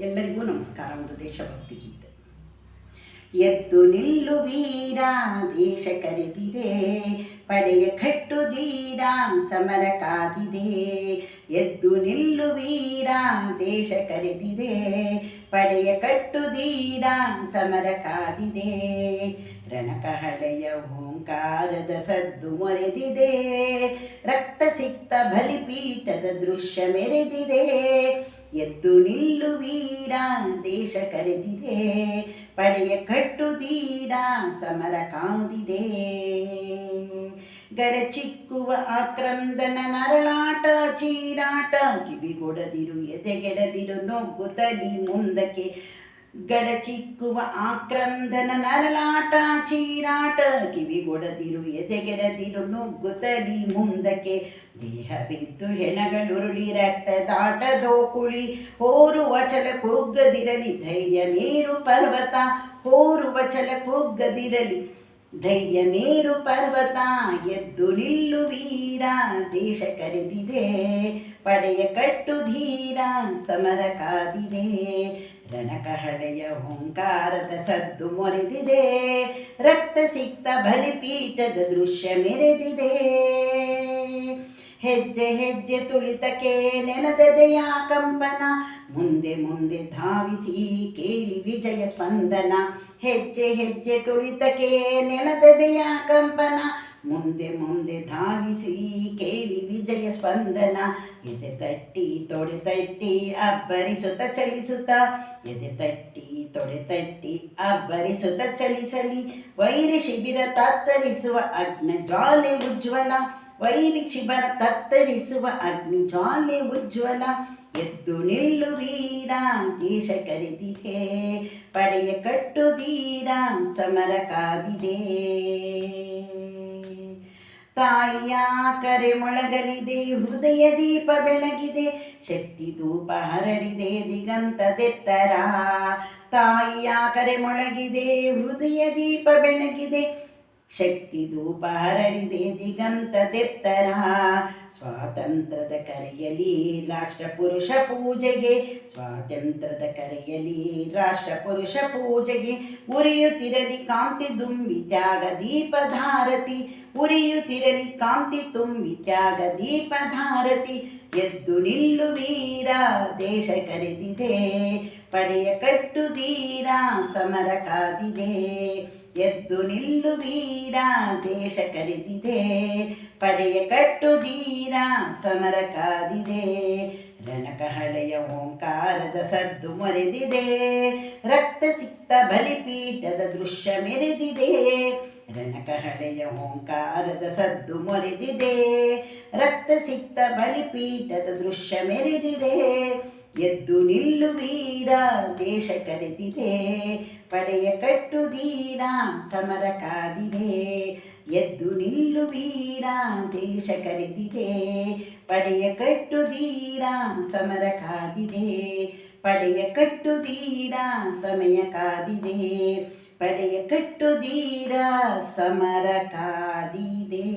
ಎಲ್ಲರಿಗೂ ನಮಸ್ಕಾರ. ಒಂದು ದೇಶಭಕ್ತಿ ಗೀತೆ. ಎದ್ದು ನಿಲ್ಲು ವೀರ, ದೇಶ ಕರೆದಿದೆ, ಪಡೆಯ ಕಟ್ಟು ಧೀರ, ಸಮರ ಕಾದಿದೆ. ಎದ್ದು ನಿಲ್ಲು ವೀರ, ದೇಶ ಕರೆದಿದೆ, ಪಡೆಯ ಕಟ್ಟು ಧೀರ, ಸಮರ ಕಾದಿದೆ. ರಣಕಹಳೆಯ ಓಂಕಾರದ ಸದ್ದು ಮೊರೆದಿದೆ, ರಕ್ತ ಸಿಕ್ತ ಬಲಿಪೀಠದ ದೃಶ್ಯ ಮೆರೆದಿದೆ. ಎದ್ದು ನಿಲ್ಲು ವೀರ, ದೇಶ ಕರೆದಿದೆ, ಪಡೆಯ ಕಟ್ಟು ಧೀರ, ಸಮರ ಕಾದಿದೆ. ಗಡಚಿಕ್ಕುವ ಆಕ್ರಂದನ ನರಳಾಟ ಚೀರಾಟ, ಕಿವಿಗೊಡದಿರು ಎದೆಗೆಡದಿರು ನುಗ್ಗುತ್ತಲಿ ಮುಂದಕ್ಕೆ. ಗಡಚಿಕ್ಕುವ ಆಕ್ರಂದನ ನರಳಾಟ ಚೀರಾಟ, ಕಿವಿಗೊಡದಿರು ಎದೆಗೆಡದಿರು ನುಗ್ಗುತ್ತಲಿ ಮುಂದಕ್ಕೆ. ದೇಹ ಬಿದ್ದು ಹೆಣಗಳುರುಳಿ ರಕ್ತದಾಟ ದೋಕುಳಿ, ಹೋರುವ ಛಲ ಕುಗ್ಗದಿರಲಿ ಧೈರ್ಯ ಮೇರು ಪರ್ವತ. ಹೋರುವ ಛಲ ಕುಗ್ಗದಿರಲಿ ಧೈರ್ಯ ಮೇರು ಪರ್ವತ. ಎದ್ದು ನಿಲ್ಲು ವೀರ, ದೇಶ ಕರೆದಿದೆ, ಪಡೆಯ ಕಟ್ಟು ಧೀರ, ಸಮರ ಕಾದಿದೆ. ರಣಕಹಳೆಯ ಓಂಕಾರದ ಸದ್ದು ಮೊರೆದಿದೆ, ರಕ್ತ ಸಿಕ್ತ ಬಲಿಪೀಠದ ದೃಶ್ಯ ಮೆರೆದಿದೆ. ಹೆಜ್ಜೆ ಹೆಜ್ಜೆ ತುಳಿತಕ್ಕೆ ನೆಲದೆದೆಯ ಕಂಪನ, ಮುಂದೆ ಮುಂದೆ ಧಾವಿಸಿ ಕೇಳಿ ವಿಜಯ ಸ್ಪಂದನ. ಹೆಜ್ಜೆ ಹೆಜ್ಜೆ ತುಳಿತಕ್ಕೆ ನೆಲದೆದೆಯ ಕಂಪನ, ಮುಂದೆ ಮುಂದೆ ಧಾವಿಸಿ ಕೇಳಿ ವಿಜಯ ಸ್ಪಂದನ. ಎದೆ ತಟ್ಟಿ ತೊಡೆ ತಟ್ಟಿ ಅಬ್ಬರಿಸುತ್ತ ಚಲಿಸುತ್ತ, ಎದೆ ತಟ್ಟಿ ತೊಡೆ ತಟ್ಟಿ ಅಬ್ಬರಿಸುತ್ತ ಚಲಿಸಲಿ. ವೈರಿ ಶಿಬಿರ ತತ್ತರಿಸುವ ಅಗ್ನಿ ಜ್ವಾಲೆ ಉಜ್ವಲ, ವೈರಿ ಶಿಬಿರ ತತ್ತರಿಸುವ ಅಗ್ನಿ ಜ್ವಾಲೆ ಉಜ್ವಲ. ಎದ್ದು ನಿಲ್ಲು ವೀರ, ದೇಶ ಕರೆದಿದೆ, ಪಡೆಯ ಕಟ್ಟು ಧೀರ, ಸಮರ ಕಾದಿದೆ. ತಾಯಿಯ ಕರೆ ಮೊಳಗಲಿದೆ, ಹೃದಯ ದೀಪ ಬೆಳಗಿದೆ, ಶಕ್ತಿ ಧೂಪ ಹರಡಿದೆ ದಿಗಂತದೆತ್ತರ. ತಾಯಿಯ ಕರೆ ಮೊಳಗಿದೆ, ಹೃದಯ ದೀಪ ಬೆಳಗಿದೆ, ಶಕ್ತಿ ಧೂಪ ಹರಡಿದೆ ದಿಗಂತದೆತ್ತರ. ಸ್ವಾತಂತ್ರ್ಯದ ಕರೆಯಲಿ ರಾಷ್ಟ್ರ ಪುರುಷ ಪೂಜೆಗೆ, ಸ್ವಾತಂತ್ರ್ಯದ ಕರೆಯಲಿ ರಾಷ್ಟ್ರ ಪುರುಷ ಪೂಜೆಗೆ. ಉರಿಯುತ್ತಿರಲಿ ಕಾಂತಿ ತುಂಬಿ ತ್ಯಾಗ ದೀಪಧಾರತಿ, ಉರಿಯುತ್ತಿರಲಿ ಕಾಂತಿ ತುಂಬಿ ತ್ಯಾಗ ದೀಪಧಾರತಿ. ಎದ್ದು ನಿಲ್ಲು ವೀರ, ದೇಶ ಕರೆದಿದೆ, ಪಡೆಯ ಕಟ್ಟು ಧೀರ, ಸಮರ ಕಾದಿದೆ. ಎದ್ದು ನಿಲ್ಲು ವೀರ, ದೇಶ ಕರೆದಿದೆ, ಪಡೆಯ ಕಟ್ಟು ಧೀರ, ಸಮರ ಕಾದಿದೆ. ರಣಕಹಳೆಯ ಓಂಕಾರದ ಸದ್ದು ಮೊರೆದಿದೆ, ರಕ್ತ ಸಿಕ್ತ ಬಲಿಪೀಠದ ದೃಶ್ಯ ಮೆರೆದಿದೆ. ರಣಕಹಳೆಯ ಓಂಕಾರದ ಸದ್ದು ಮೊರೆದಿದೆ, ರಕ್ತ ಸಿಕ್ತ ಬಲಿಪೀಠದ ದೃಶ್ಯ ಮೆರೆದಿದೆ. ಎದ್ದು ನಿಲ್ಲು ವೀರ, ದೇಶ ಕರೆದಿದೆ, ಪಡೆಯ ಕಟ್ಟು ಧೀರ, ಸಮರ ಕಾದಿದೆ. ಎದ್ದು ನಿಲ್ಲು ವೀರ, ದೇಶ ಕರೆದಿದೆ, ಪಡೆಯ ಕಟ್ಟು ಧೀರ, ಸಮರ ಕಾದಿದೆ. ಪಡೆಯ ಕಟ್ಟು ಧೀರ, ಸಮಯ ಕಾದಿದೆ, ಪಡೆಯ ಕಟ್ಟು ಧೀರ, ಸಮರ ಕಾದಿದೆ.